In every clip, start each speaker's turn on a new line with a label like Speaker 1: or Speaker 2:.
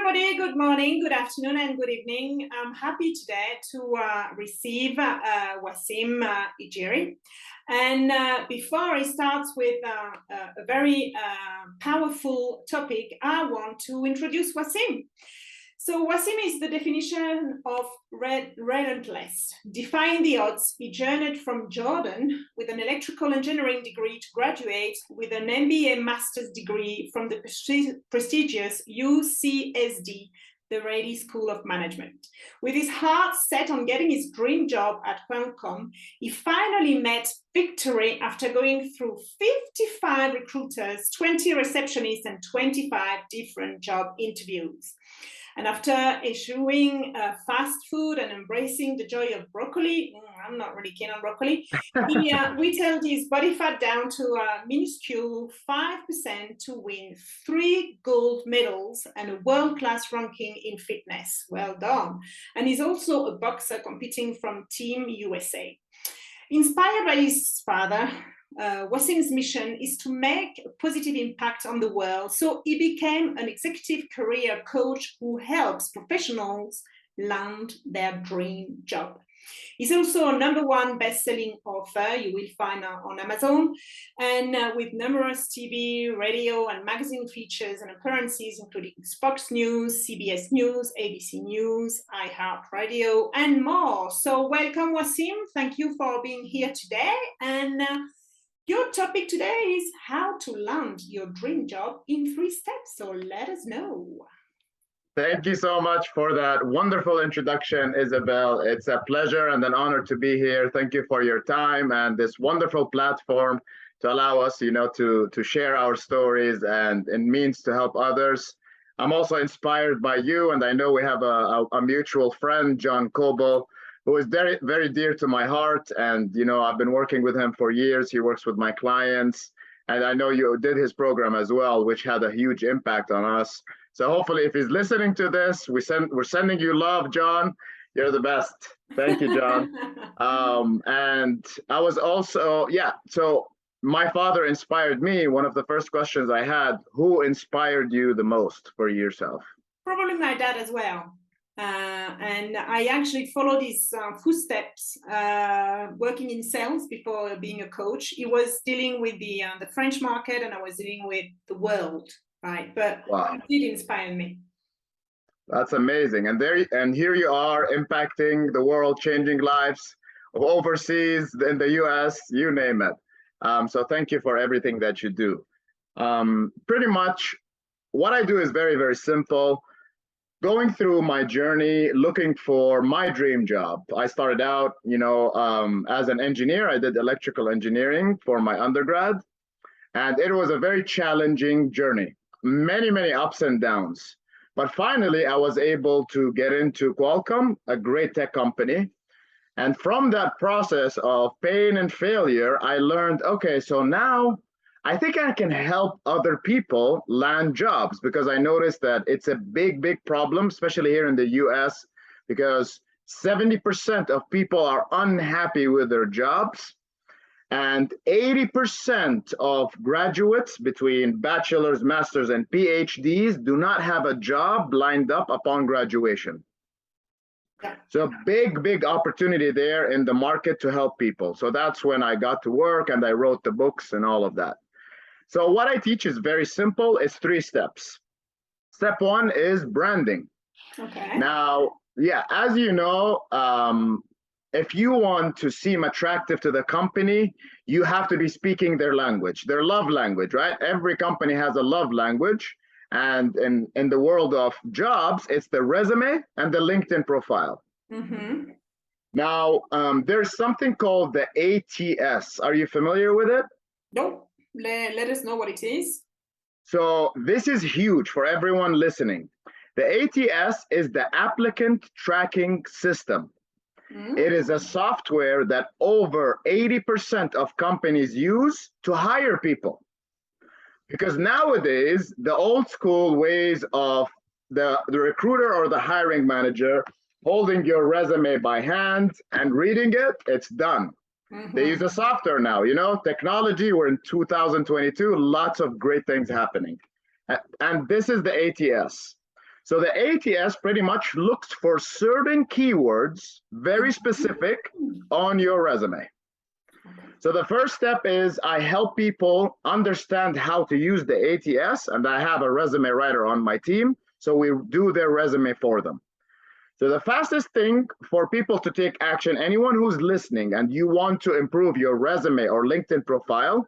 Speaker 1: everybody. Good morning, good afternoon, and good evening. I'm happy today to receive Wasim Ijiri. And before he starts with a very powerful topic, I want to introduce Wasim. So Wasim is the definition of relentless. Defying the odds, he journeyed from Jordan with an electrical engineering degree to graduate with an MBA master's degree from the prestigious UCSD, the Raleigh School of Management. With his heart set on getting his dream job at Qualcomm, he finally met victory after going through 55 recruiters, 20 receptionists, and 25 different job interviews. And after eschewing fast food and embracing the joy of broccoli, I'm not really keen on broccoli, he whittled his body fat down to a minuscule 5% to win 3 gold medals and a world-class ranking in fitness. Well done. And he's also a boxer competing from Team USA. Inspired by his father, Wasim's mission is to make a positive impact on the world, so he became an executive career coach who helps professionals land their dream job. He's also a #1 best-selling author you will find on Amazon, and with numerous TV, radio, and magazine features and appearances, including Fox News, CBS News, ABC News, iHeartRadio, and more. So welcome, Wasim. Thank you for being here today. And your topic today is how to land your dream job in 3 steps. So let us know.
Speaker 2: Thank you so much for that wonderful introduction, Isabelle. It's a pleasure and an honor to be here. Thank you for your time and this wonderful platform to allow us, to share our stories and means to help others. I'm also inspired by you, and I know we have a mutual friend, John Coble, who is very, very dear to my heart. And, I've been working with him for years. He works with my clients. And I know you did his program as well, which had a huge impact on us. So hopefully if he's listening to this, we're sending you love, John. You're the best. Thank you, John. And I was also, so my father inspired me. One of the first questions I had, who inspired you the most for yourself?
Speaker 1: Probably my dad as well. And I actually followed his footsteps working in sales before being a coach. He was dealing with the French market, and I was dealing with the world, right? But wow. It did inspire me.
Speaker 2: That's amazing. And here you are impacting the world, changing lives overseas, in the US, you name it. So thank you for everything that you do. Pretty much what I do is very, very simple. Going through my journey, looking for my dream job. I started out, as an engineer. I did electrical engineering for my undergrad, and it was a very challenging journey. Many, many ups and downs. But finally, I was able to get into Qualcomm, a great tech company. And from that process of pain and failure, I learned, okay, so now I think I can help other people land jobs, because I noticed that it's a big, big problem, especially here in the US, because 70% of people are unhappy with their jobs. And 80% of graduates between bachelor's, master's, and PhDs do not have a job lined up upon graduation. So big, big opportunity there in the market to help people. So that's when I got to work and I wrote the books and all of that. So what I teach is very simple. It's 3 steps. Step 1 is branding.
Speaker 1: Okay.
Speaker 2: Now, as you know, if you want to seem attractive to the company, you have to be speaking their language, their love language, right? Every company has a love language. And in the world of jobs, it's the resume and the LinkedIn profile.
Speaker 1: Mm-hmm.
Speaker 2: Now, there's something called the ATS. Are you familiar with it?
Speaker 1: Nope. Let us know what it is.
Speaker 2: So this is huge for everyone listening. The ATS is the applicant tracking system. Mm-hmm. It is a software that over 80% of companies use to hire people. Because nowadays, the old school ways of the recruiter or the hiring manager holding your resume by hand and reading it, it's done. Mm-hmm. They use a software now, technology. We're in 2022, lots of great things happening. And this is the ATS. So the ATS pretty much looks for certain keywords, very specific, on your resume. So the first step is I help people understand how to use the ATS, and I have a resume writer on my team, so we do their resume for them. So the fastest thing for people to take action, anyone who's listening and you want to improve your resume or LinkedIn profile,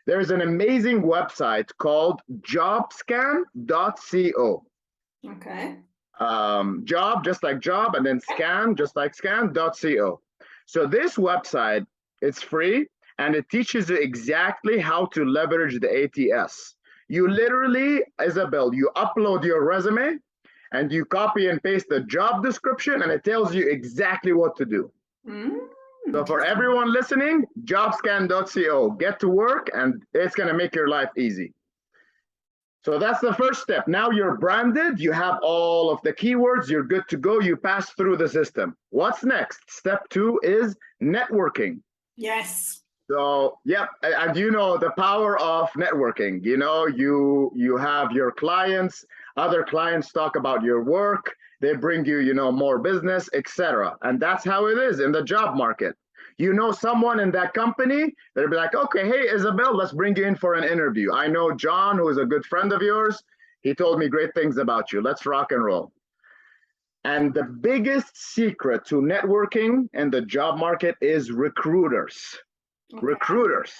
Speaker 2: there's an amazing website called jobscan.co.
Speaker 1: Okay.
Speaker 2: Job, just like job, and then scan, just like scan.co. So this website, it's free, and it teaches you exactly how to leverage the ATS. You literally, Isabelle, you upload your resume, and you copy and paste the job description, and it tells you exactly what to do. So for everyone listening, jobscan.co, get to work, and it's going to make your life easy. So that's the first step. Now you're branded, you have all of the keywords, you're good to go, you pass through the system. What's next? Step 2 is networking.
Speaker 1: Yes.
Speaker 2: So, yeah, and you know the power of networking. You know, you have your clients, other clients talk about your work, they bring you, you know, more business, etc. And that's how it is in the job market. You know someone in that company, they'll be like, okay, hey, Isabelle, let's bring you in for an interview. I know John, who is a good friend of yours. He told me great things about you. Let's rock and roll. And the biggest secret to networking in the job market is recruiters. Okay. Recruiters.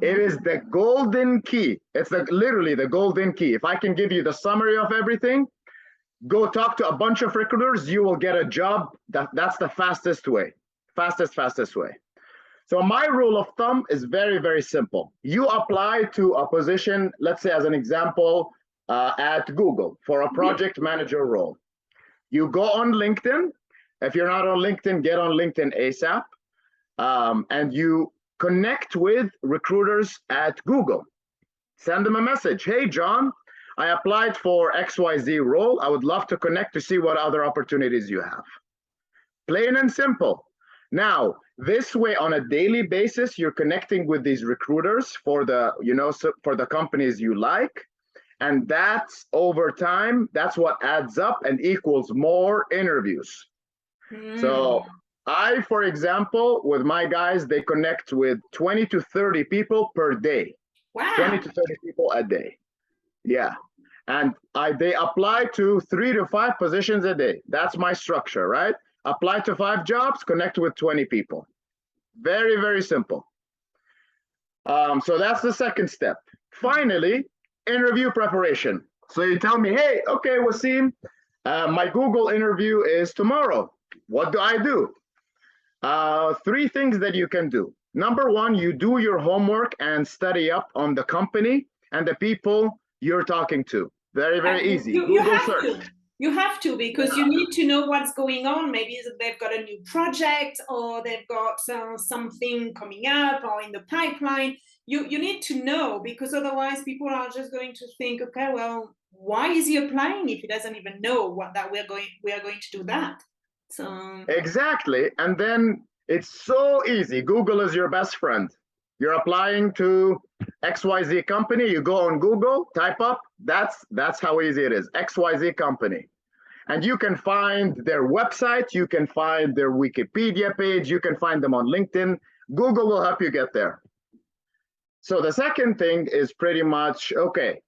Speaker 2: It is the golden key. It's literally the golden key. If I can give you the summary of everything, go talk to a bunch of recruiters, you will get a job. That's the fastest way. Fastest way. So my rule of thumb is very, very simple. You apply to a position, let's say as an example, at Google for a project manager role. You go on LinkedIn. If you're not on LinkedIn, get on LinkedIn ASAP. And you connect with recruiters at Google. Send them a message. Hey, John, I applied for XYZ role. I would love to connect to see what other opportunities you have. Plain and simple. Now, this way on a daily basis, you're connecting with these recruiters for the, you know, for the companies you like. And that's over time, that's what adds up and equals more interviews. So I, for example, with my guys, they connect with 20 to 30 people per day.
Speaker 1: Wow.
Speaker 2: 20 to 30 people a day. Yeah. And they apply to 3 to 5 positions a day. That's my structure, right? Apply to 5 jobs, connect with 20 people. Very, very simple. So that's the second step. Finally, interview preparation. So you tell me, hey, okay, Wasim, my Google interview is tomorrow. What do I do? 3 things that you can do. Number 1, you do your homework and study up on the company and the people you're talking to. Very, very easy. Google search.
Speaker 1: You have to, because you need to know what's going on. Maybe they've got a new project, or they've got something coming up or in the pipeline. You need to know, because otherwise people are just going to think, okay, well, why is he applying if he doesn't even know what that we are going to do that? So
Speaker 2: exactly. And then it's so easy. Google is your best friend. You're applying to XYZ company, you go on Google, type up, that's how easy it is, XYZ company. And you can find their website, you can find their Wikipedia page, you can find them on LinkedIn. Google will help you get there. So the second thing is pretty much, okay,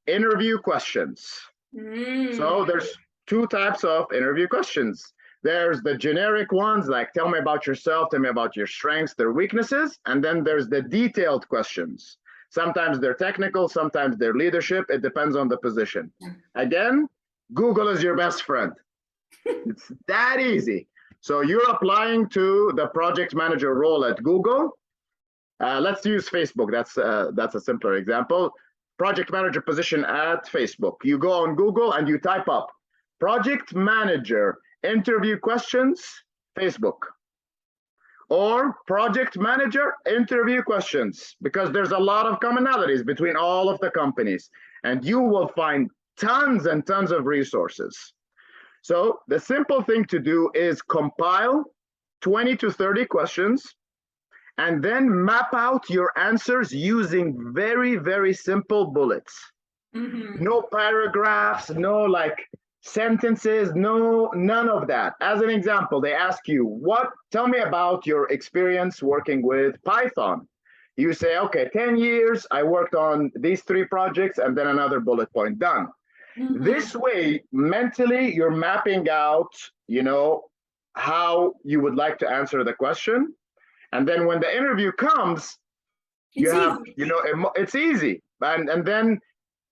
Speaker 2: interview questions. So there's 2 types of interview questions. There's the generic ones, like tell me about yourself, tell me about your strengths, their weaknesses, and then there's the detailed questions. Sometimes they're technical, sometimes they're leadership, it depends on the position. Again, Google is your best friend. It's that easy. So you're applying to the project manager role at Google. Let's use Facebook, that's a simpler example. Project manager position at Facebook. You go on Google and you type up project manager interview questions, Facebook, or project manager interview questions, because there's a lot of commonalities between all of the companies, and you will find tons and tons of resources. So the simple thing to do is compile 20 to 30 questions, and then map out your answers using very, very simple bullets. No paragraphs, no like sentences, none of that. As an example, they ask you, tell me about your experience working with Python. You say, okay, 10 years, I worked on these 3 projects, and then another bullet point, done. This way, mentally, you're mapping out, how you would like to answer the question. And then when the interview comes, it's easy. And then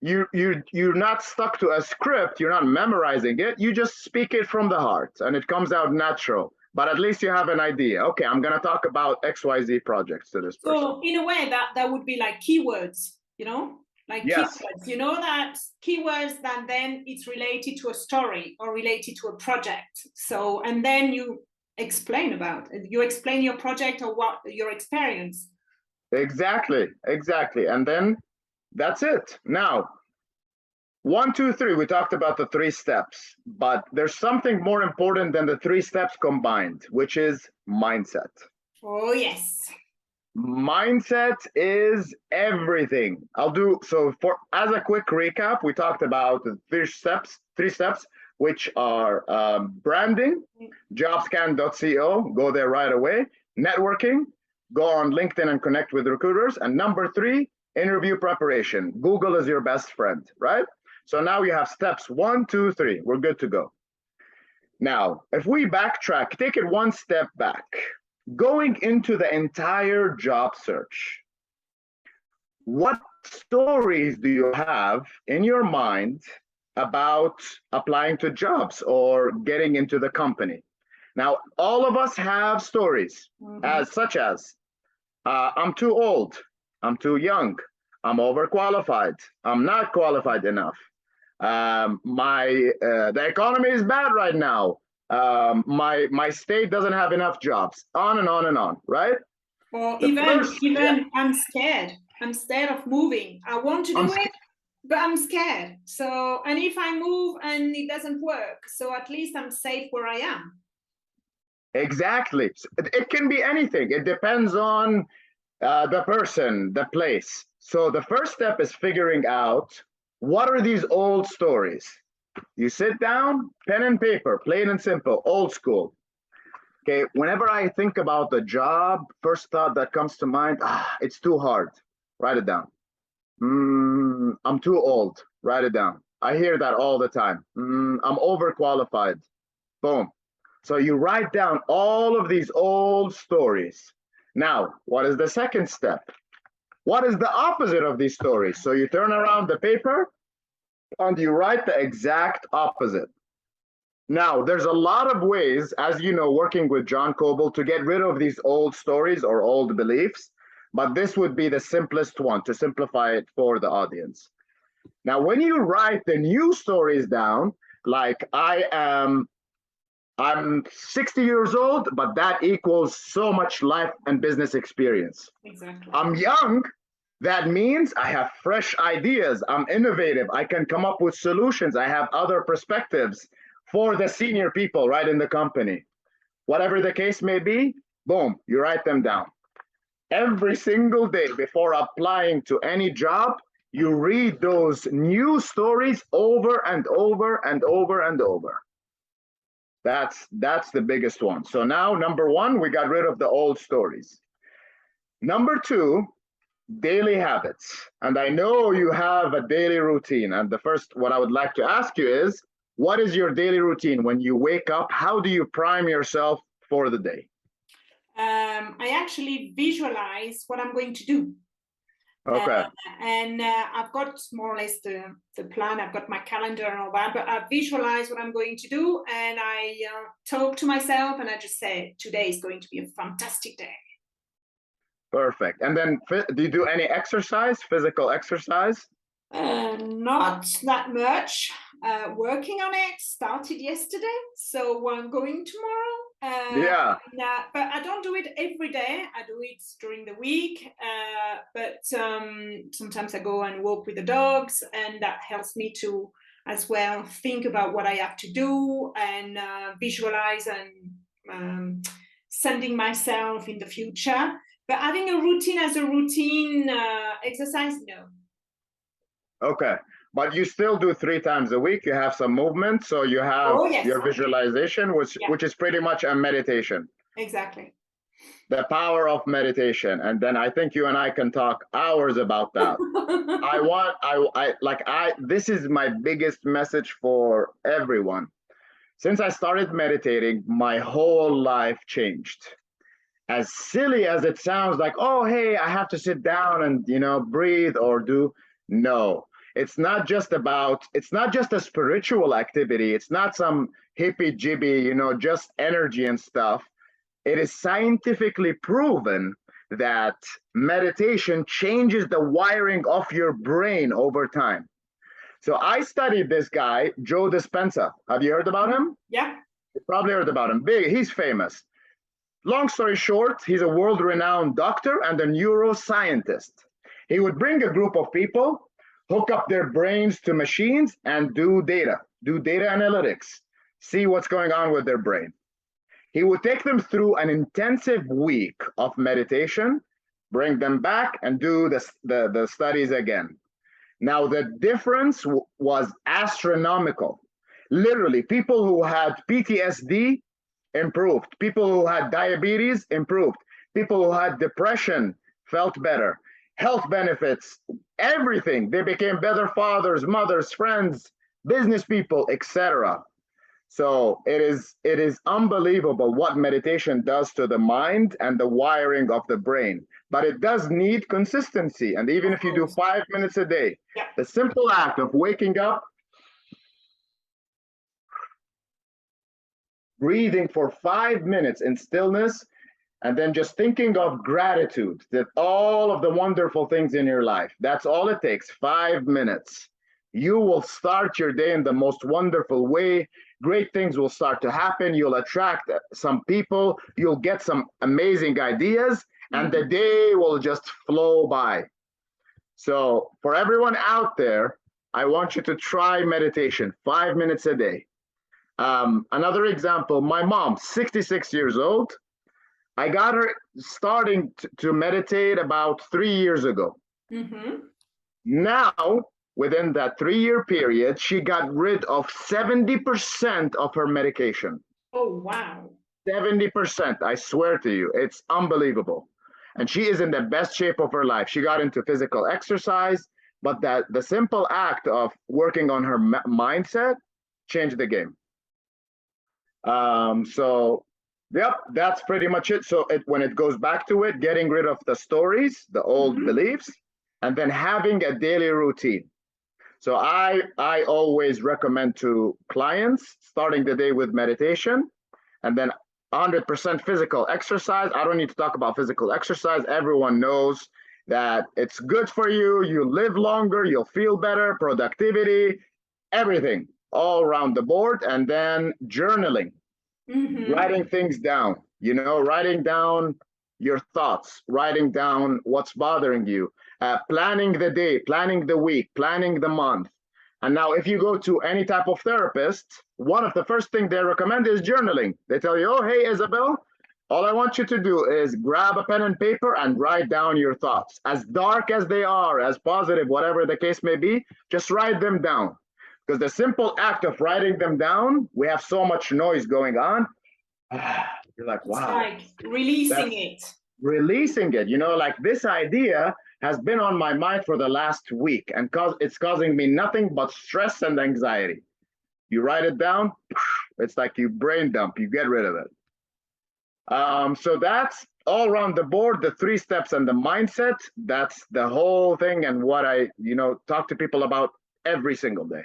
Speaker 2: you're not stuck to a script, you're not memorizing it, you just speak it from the heart and it comes out natural. But at least you have an idea. Okay, I'm going to talk about XYZ projects to this person.
Speaker 1: So in a way that would be like keywords, like
Speaker 2: yes.
Speaker 1: Keywords, that keywords that then it's related to a story or related to a project. So, and then you explain your project or what your experience.
Speaker 2: Exactly. And then that's it. Now, 1, 2, 3, we talked about the 3 steps, but there's something more important than the 3 steps combined, which is mindset.
Speaker 1: Oh, yes.
Speaker 2: Mindset is everything. As a quick recap, we talked about the 3 steps, which are branding, jobscan.co, go there right away, networking, go on LinkedIn and connect with recruiters, and number 3, interview preparation. Google is your best friend, right? So now you have steps 1, 2, 3. We're good to go. Now, if we backtrack, take it 1 step back, going into the entire job search, what stories do you have in your mind about applying to jobs or getting into the company? Now, all of us have stories, such as, I'm too old, I'm too young, I'm overqualified, I'm not qualified enough, the economy is bad right now, my state doesn't have enough jobs, on and on and on, right?
Speaker 1: Or even I'm scared of moving. I want to do it, but I'm scared. So, and if I move and it doesn't work, so at least I'm safe where I am.
Speaker 2: Exactly. It can be anything. It depends on the person, the place. So the first step is figuring out, what are these old stories? You sit down, pen and paper, plain and simple, old school. Okay, whenever I think about the job, first thought that comes to mind, it's too hard. Write it down. I'm too old. Write it down. I hear that all the time. I'm overqualified. Boom. So you write down all of these old stories. Now, what is the second step? What is the opposite of these stories? So you turn around the paper and you write the exact opposite. Now, there's a lot of ways, as you know, working with John Coble, to get rid of these old stories or old beliefs, but this would be the simplest one to simplify it for the audience. Now, when you write the new stories down, like I'm 60 years old, but that equals so much life and business experience.
Speaker 1: Exactly.
Speaker 2: I'm young, that means I have fresh ideas, I'm innovative, I can come up with solutions, I have other perspectives for the senior people right in the company. Whatever the case may be, boom, you write them down. Every single day before applying to any job, you read those new stories over and over and over and over. That's the biggest one. So now, number 1, we got rid of the old stories. Number 2, daily habits. And I know you have a daily routine. And what I would like to ask you is, what is your daily routine when you wake up? How do you prime yourself for the day?
Speaker 1: I actually visualize what I'm going to do.
Speaker 2: Okay.
Speaker 1: And I've got more or less the plan. I've got my calendar and all that, but I visualize what I'm going to do, and I talk to myself, and I just say, today is going to be a fantastic day.
Speaker 2: Perfect. And then do you do any exercise, physical exercise?
Speaker 1: Not that much. Working on it, started yesterday, so I'm going tomorrow. But I don't do it every day. I do it during the week, but sometimes I go and walk with the dogs, and that helps me to as well think about what I have to do and visualize and sending myself in the future. But having a routine as a routine exercise, no.
Speaker 2: Okay. but you still do 3 times a week. You have some movement, so you have
Speaker 1: yes.
Speaker 2: your visualization, which is pretty much a meditation.
Speaker 1: Exactly.
Speaker 2: The power of meditation. And then I think you and I can talk hours about that. This is my biggest message for everyone. Since I started meditating, my whole life changed. As silly as it sounds, like, oh, hey, I have to sit down and, breathe or do. No, it's not just a spiritual activity. It's not some hippie jibby, just energy and stuff. It is scientifically proven that meditation changes the wiring of your brain over time. So I studied this guy, Joe Dispenza. Have you heard about him?
Speaker 1: Yeah.
Speaker 2: You probably heard about him. Big, he's famous. Long story short, he's a world-renowned doctor and a neuroscientist. He would bring a group of people, hook up their brains to machines, and do data analytics, see what's going on with their brain. He would take them through an intensive week of meditation, bring them back, and do the studies again. Now, the difference was astronomical. Literally, people who had PTSD improved. People who had diabetes improved. People who had depression felt better. Health benefits, everything. They became better fathers, mothers, friends, business people, etc. So it is unbelievable what meditation does to the mind and the wiring of the brain. But it does need consistency. And even if you do 5 minutes a day, the simple act of waking up, breathing for 5 minutes in stillness, and then just thinking of gratitude, that all of the wonderful things in your life, that's all it takes, 5 minutes. You will start your day in the most wonderful way. Great things will start to happen. You'll attract some people. You'll get some amazing ideas, and the day will just flow by. So for everyone out there, I want you to try meditation, 5 minutes a day. Another example, my mom, 66 years old. I got her starting to meditate about 3 years ago. Now, within that 3-year period, she got rid of 70% of her medication.
Speaker 1: Oh, wow.
Speaker 2: 70%, I swear to you, it's unbelievable. And she is in the best shape of her life. She got into physical exercise, but the simple act of working on her mindset changed the game. So, yep, that's pretty much it. So when it goes back to it, getting rid of the stories, the old beliefs, and then having a daily routine. So I always recommend to clients starting the day with meditation, and then 100% physical exercise. I don't need to talk about physical exercise. Everyone knows that it's good for you. You live longer, you'll feel better, productivity, everything all around the board. And then journaling, writing things down, writing down your thoughts, writing down what's bothering you, planning the day, planning the week, planning the month. And now if you go to any type of therapist, one of the first things they recommend is journaling. They tell you, oh, hey, Isabelle, all I want you to do is grab a pen and paper and write down your thoughts. As dark as they are, as positive, whatever the case may be, just write them down. Because the simple act of writing them down, we have so much noise going on. You're like, wow.
Speaker 1: It's like releasing it.
Speaker 2: Releasing it, like this idea has been on my mind for the last week, and it's causing me nothing but stress and anxiety. You write it down, it's like you brain dump, you get rid of it. So that's all around the board, the 3 steps and the mindset. That's the whole thing, and what I, talk to people about every single day.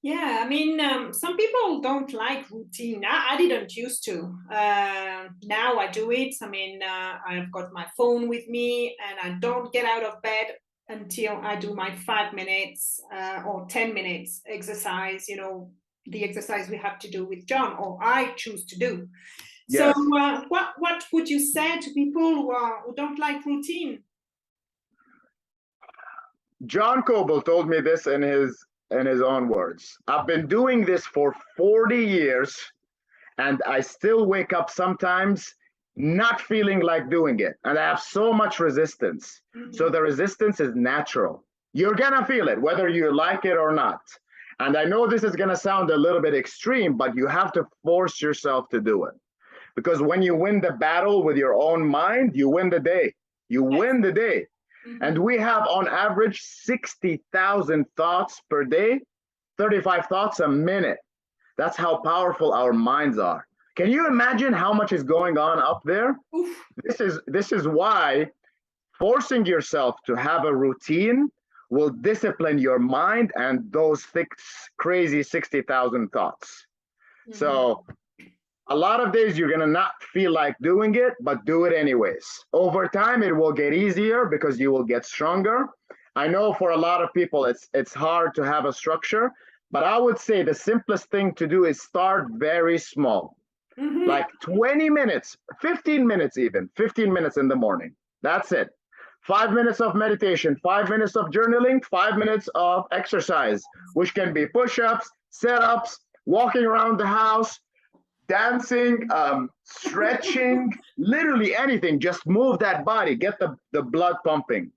Speaker 1: Yeah, I mean, some people don't like routine. I didn't used to. Now I do it. I mean, I've got my phone with me, and I don't get out of bed until I do my 5 minutes or 10 minutes exercise, the exercise we have to do with John, or I choose to do. Yes. So what would you say to people who don't like routine?
Speaker 2: John Coble told me this in his own words. I've been doing this for 40 years, and I still wake up sometimes not feeling like doing it. And I have so much resistance. So the resistance is natural. You're gonna feel it, whether you like it or not. And I know this is gonna sound a little bit extreme, but you have to force yourself to do it. Because when you win the battle with your own mind, you win the day. You win the day. And we have on average 60,000 thoughts per day, 35 thoughts a minute. That's how powerful our minds are. Can you imagine how much is going on up there?
Speaker 1: Oof.
Speaker 2: This is why forcing yourself to have a routine will discipline your mind and those crazy 60,000 thoughts. So a lot of days you're gonna not feel like doing it, but do it anyways. Over time, it will get easier because you will get stronger. I know for a lot of people, it's hard to have a structure, but I would say the simplest thing to do is start very small. Like 20 minutes, 15 minutes even, 15 minutes in the morning. That's it. 5 minutes of meditation, 5 minutes of journaling, 5 minutes of exercise, which can be push-ups, sit-ups, walking around the house, dancing, stretching, literally anything. Just move that body, get the blood pumping.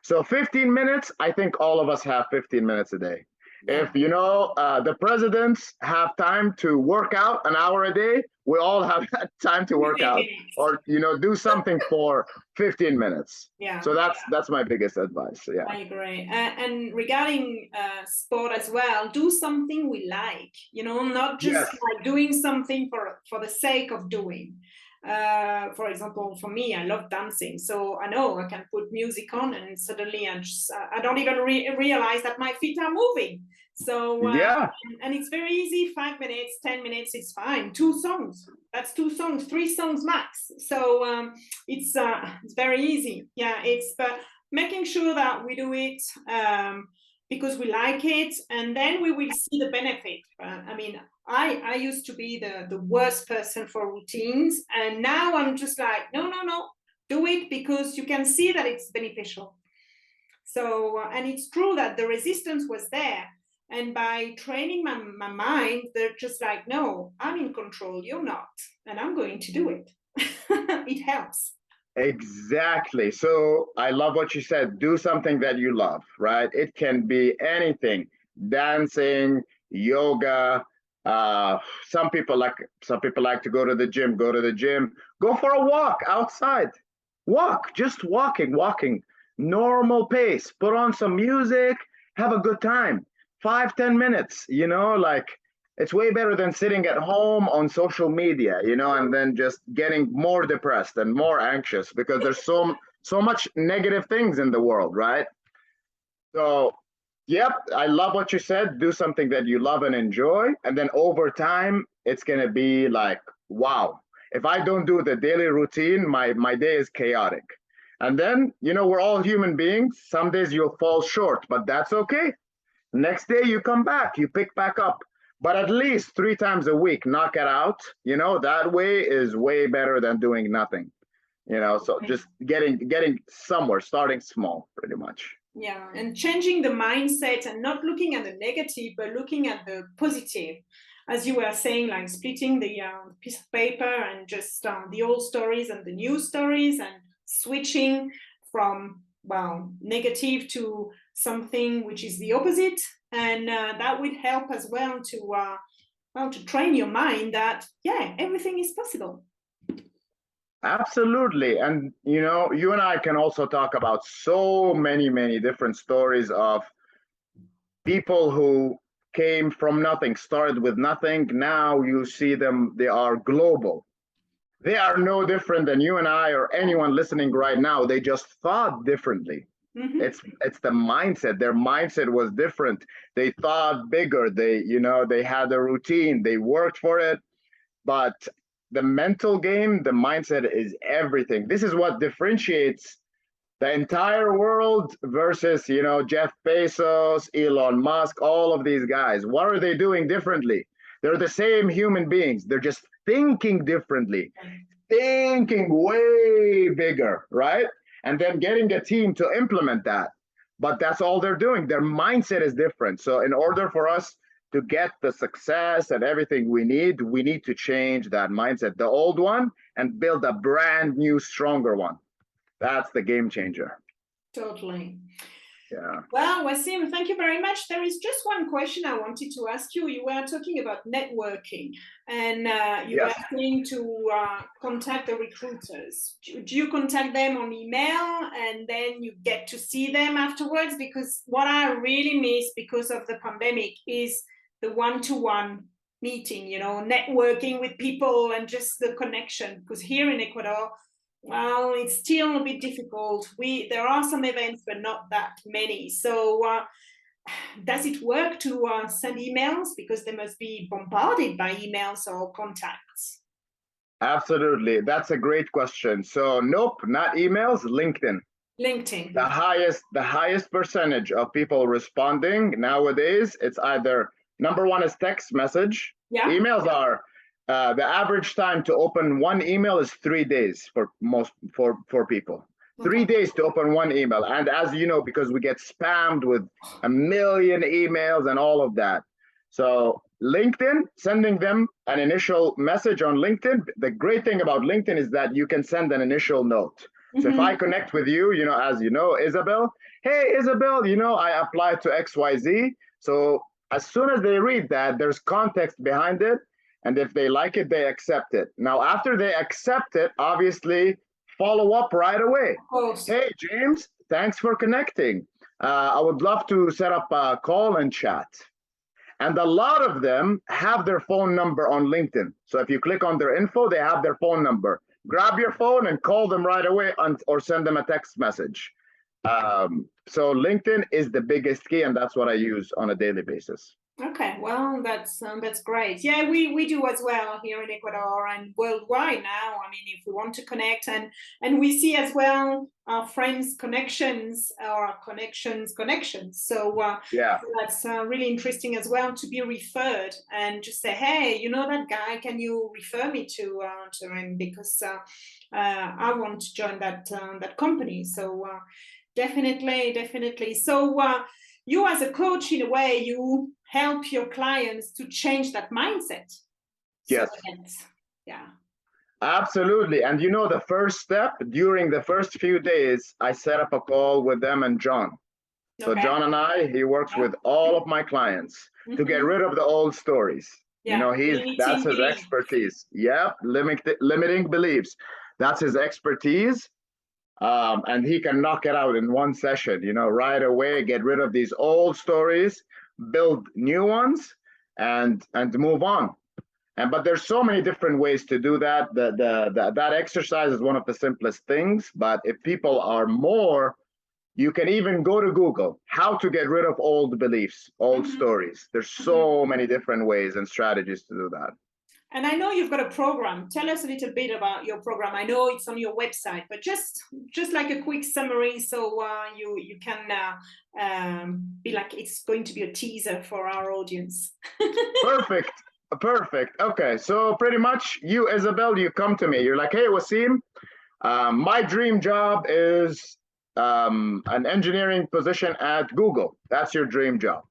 Speaker 2: So 15 minutes, I think all of us have 15 minutes a day. If the presidents have time to work out an hour a day, we all have that time to work out or do something for 15 minutes.
Speaker 1: Yeah.
Speaker 2: So that's my biggest advice. Yeah.
Speaker 1: I agree. And regarding sport as well, do something we like, not just like doing something for the sake of doing. For example, for me, I love dancing. So I know I can put music on and suddenly I don't even realize that my feet are moving. So and it's very easy, 5 minutes, 10 minutes, it's fine. 2 songs, that's 2 songs, 3 songs max. So it's very easy. Yeah, it's making sure that we do it because we like it, and then we will see the benefit. I mean, I used to be the worst person for routines, and now I'm just like, no, do it because you can see that it's beneficial. So, and it's true that the resistance was there. And by training my mind, they're just like, no, I'm in control, you're not, and I'm going to do it. It helps.
Speaker 2: Exactly. So I love what you said. Do something that you love, right? It can be anything: dancing, yoga. Some people like to go to the gym. Go to the gym. Go for a walk outside. Walk, just walking, normal pace. Put on some music. Have a good time. 5-10 minutes. Like. It's way better than sitting at home on social media, and then just getting more depressed and more anxious because there's so much negative things in the world, right? So, yep, I love what you said. Do something that you love and enjoy, and then over time, it's gonna be like, wow. If I don't do the daily routine, my day is chaotic. And then, we're all human beings. Some days you'll fall short, but that's okay. Next day you come back, you pick back up. But at least 3 times a week, knock it out. That way is way better than doing nothing. So just getting somewhere, starting small, pretty much.
Speaker 1: Yeah, and changing the mindset and not looking at the negative, but looking at the positive. As you were saying, like splitting the piece of paper and just the old stories and the new stories, and switching from, negative to something which is the opposite. And that would help as well to train your mind that, everything is possible.
Speaker 2: Absolutely. And, you and I can also talk about so many, many different stories of people who came from nothing, started with nothing. Now you see them, they are global. They are no different than you and I or anyone listening right now. They just thought differently. It's the mindset. Their mindset was different. They thought bigger. They had a routine. They worked for it. But the mental game, the mindset is everything. This is what differentiates the entire world versus, Jeff Bezos, Elon Musk, all of these guys. What are they doing differently? They're the same human beings. They're just thinking differently, thinking way bigger, right? And then getting a team to implement that. But that's all they're doing. Their mindset is different. So in order for us to get the success and everything we need to change that mindset, the old one, and build a brand new, stronger one. That's the game changer.
Speaker 1: Totally.
Speaker 2: Yeah.
Speaker 1: Well, Wasim, thank you very much. There is just one question I wanted to ask you. You were talking about networking, and you were
Speaker 2: Yes.
Speaker 1: saying to contact the recruiters. Do you contact them on email and then you get to see them afterwards? Because what I really miss because of the pandemic is the one-to-one meeting, you know, networking with people and just the connection. Because here in Ecuador, well, it's still a bit difficult. There are some events, but not that many. So, does it work to send emails because they must be bombarded by emails or contacts?
Speaker 2: Absolutely. That's a great question. So, nope, not emails, LinkedIn.
Speaker 1: LinkedIn.
Speaker 2: The highest percentage of people responding nowadays, it's either number one is text message.
Speaker 1: Yeah.
Speaker 2: Emails are the average time to open one email is 3 days for people.
Speaker 1: Okay.
Speaker 2: 3 days to open one email. And as you know, because we get spammed with a million emails and all of that. So LinkedIn, sending them an initial message on LinkedIn. The great thing about LinkedIn is that you can send an initial note. So if I connect with you, you know, as you know, Isabelle, hey, Isabelle, you know, I applied to XYZ. So as soon as they read that, there's context behind it. And if they like it, they accept it. Now, after they accept it, obviously, follow up right away.
Speaker 1: Of course.
Speaker 2: Hey, James, thanks for connecting. I would love to set up a call and chat. And a lot of them have their phone number on LinkedIn. So if you click on their info, they have their phone number. Grab your phone and call them right away or send them a text message. So LinkedIn is the biggest key, and that's what I use on a daily basis.
Speaker 1: Okay, well, that's great. Yeah, we do as well here in Ecuador and worldwide now. I mean, if we want to connect and we see as well our friends' connections, our connections. So
Speaker 2: yeah,
Speaker 1: that's really interesting as well to be referred and just say, hey, you know that guy? Can you refer me to him because I want to join that company. So definitely. So you as a coach, in a way, you help your clients to change that mindset.
Speaker 2: Yes.
Speaker 1: So yeah.
Speaker 2: Absolutely. And you know, the first step during the first few days, I set up a call with them and John. So
Speaker 1: Okay.
Speaker 2: John and he works with all of my clients to get rid of the old stories.
Speaker 1: Yeah.
Speaker 2: You know, that's his expertise. Yep, limiting beliefs. That's his expertise. And he can knock it out in one session, you know, right away, get rid of these old stories, build new ones, and move on. But there's so many different ways to do that. That exercise is one of the simplest things. But if people are more, you can even go to Google, how to get rid of old beliefs, old stories. There's so many different ways and strategies to do that.
Speaker 1: And I know you've got a program. Tell us a little bit about your program. I know it's on your website, but just like a quick summary, so you can be like it's going to be a teaser for our audience.
Speaker 2: Perfect. Okay, so pretty much you, Isabelle, you come to me. You're like, hey, Wasim, my dream job is an engineering position at Google. That's your dream job.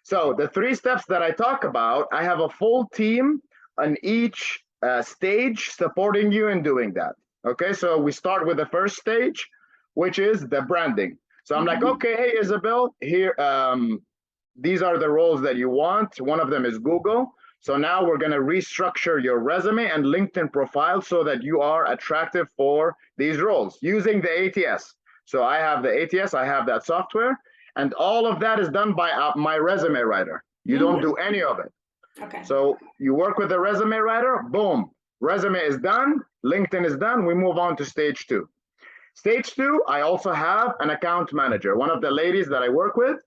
Speaker 2: So the 3 steps that I talk about, I have a full team on each stage supporting you in doing that. Okay, so we start with the first stage, which is the branding. So I'm like, okay, hey, Isabelle, here, these are the roles that you want. One of them is Google. So now we're going to restructure your resume and LinkedIn profile so that you are attractive for these roles using the ATS. So I have the ATS, I have that software, and all of that is done by my resume writer. You don't do any of it.
Speaker 1: Okay.
Speaker 2: So you work with the resume writer, boom, resume is done, LinkedIn is done, we move on to stage 2. Stage 2, I also have an account manager, one of the ladies that I work with.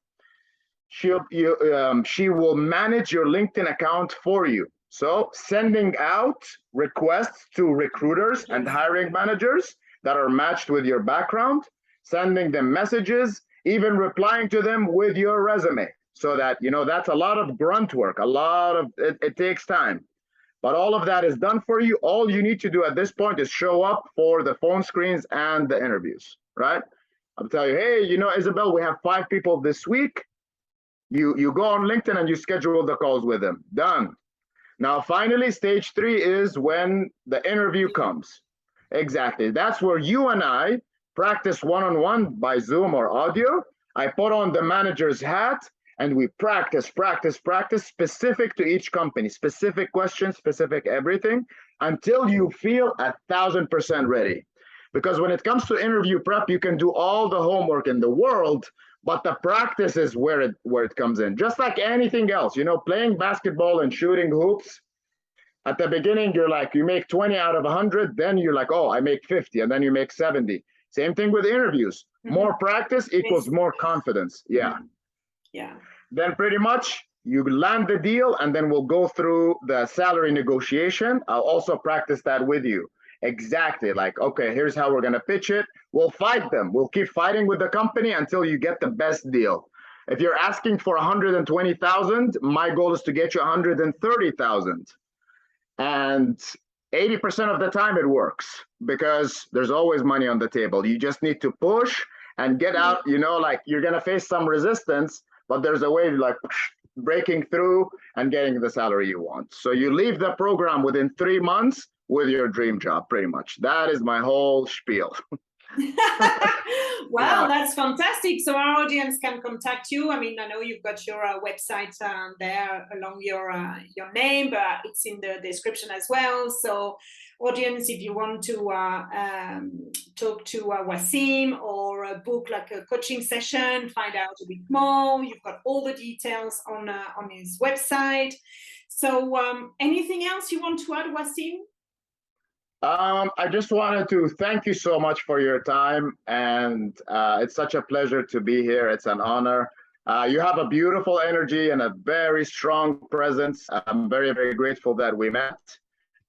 Speaker 2: She will manage your LinkedIn account for you. So sending out requests to recruiters and hiring managers that are matched with your background, sending them messages, even replying to them with your resume. So that, you know, that's a lot of grunt work, it takes time. But all of that is done for you. All you need to do at this point is show up for the phone screens and the interviews, right? I'll tell you, hey, you know, Isabelle, we have 5 people this week. You go on LinkedIn and you schedule the calls with them. Done. Now, finally, stage 3 is when the interview comes. Exactly. That's where you and I practice one-on-one by Zoom or audio. I put on the manager's hat and we practice, specific to each company, specific questions, specific everything, until you feel 1,000% ready. Because when it comes to interview prep, you can do all the homework in the world, but the practice is where it comes in. Just like anything else, you know, playing basketball and shooting hoops, at the beginning, you're like, you make 20 out of 100, then you're like, oh, I make 50, and then you make 70. Same thing with interviews. More practice equals more confidence. Yeah.
Speaker 1: Yeah.
Speaker 2: Then pretty much you land the deal, and then we'll go through the salary negotiation. I'll also practice that with you. Exactly. Like, okay, here's how we're going to pitch it. We'll fight them. We'll keep fighting with the company until you get the best deal. If you're asking for 120,000, my goal is to get you 130,000. And 80% of the time it works because there's always money on the table. You just need to push and get out, you know, like you're going to face some resistance, but there's a way like breaking through and getting the salary you want. So you leave the program within 3 months with your dream job, pretty much. That is my whole spiel.
Speaker 1: Wow, that's fantastic. So our audience can contact you. I mean, I know you've got your website there along your name, but it's in the description as well. So audience, if you want to talk to Wassim or book like a coaching session, find out a bit more, you've got all the details on his website. So anything else you want to add, Wassim?
Speaker 2: I just wanted to thank you so much for your time, and it's such a pleasure to be here. It's an honor. You have a beautiful energy and a very strong presence. I'm very, very grateful that we met.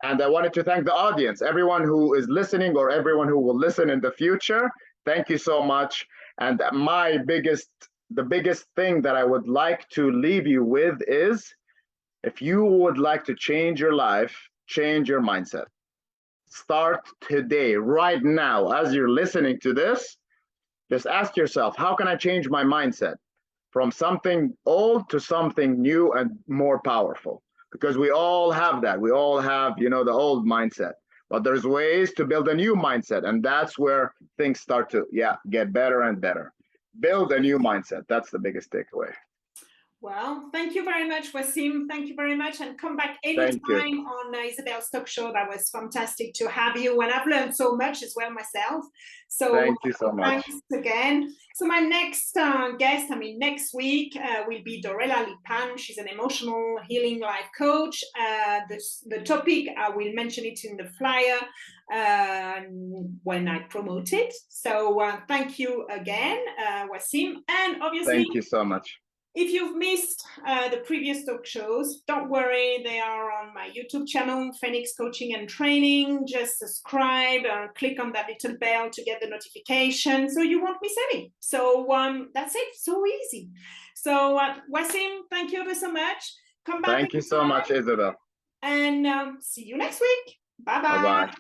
Speaker 2: And I wanted to thank the audience, everyone who is listening or everyone who will listen in the future. Thank you so much. And the biggest thing that I would like to leave you with is, if you would like to change your life, change your mindset. Start today, right now, as you're listening to this. Just ask yourself, how can I change my mindset from something old to something new and more powerful? Because we all have that. We all have, you know, the old mindset, but there's ways to build a new mindset. And that's where things start to, get better and better. Build a new mindset. That's the biggest takeaway.
Speaker 1: Well, thank you very much, Wassim. Thank you very much. And come back anytime on Isabelle's talk show. That was fantastic to have you. And I've learned so much as well myself. So
Speaker 2: thank you so much.
Speaker 1: Thanks again. So my next guest, next week, will be Dorella Lipan. She's an emotional healing life coach. The topic, I will mention it in the flyer when I promote it. So thank you again, Wassim. And obviously,
Speaker 2: thank you so much.
Speaker 1: If you've missed the previous talk shows, don't worry, they are on my YouTube channel, Phoenix Coaching and Training. Just subscribe, click on that little bell to get the notification so you won't miss any. So that's it, so easy. So Wassim, thank you ever so much. Come back.
Speaker 2: Thank you so much, Isabelle.
Speaker 1: And see you next week. Bye-bye.
Speaker 2: Bye-bye.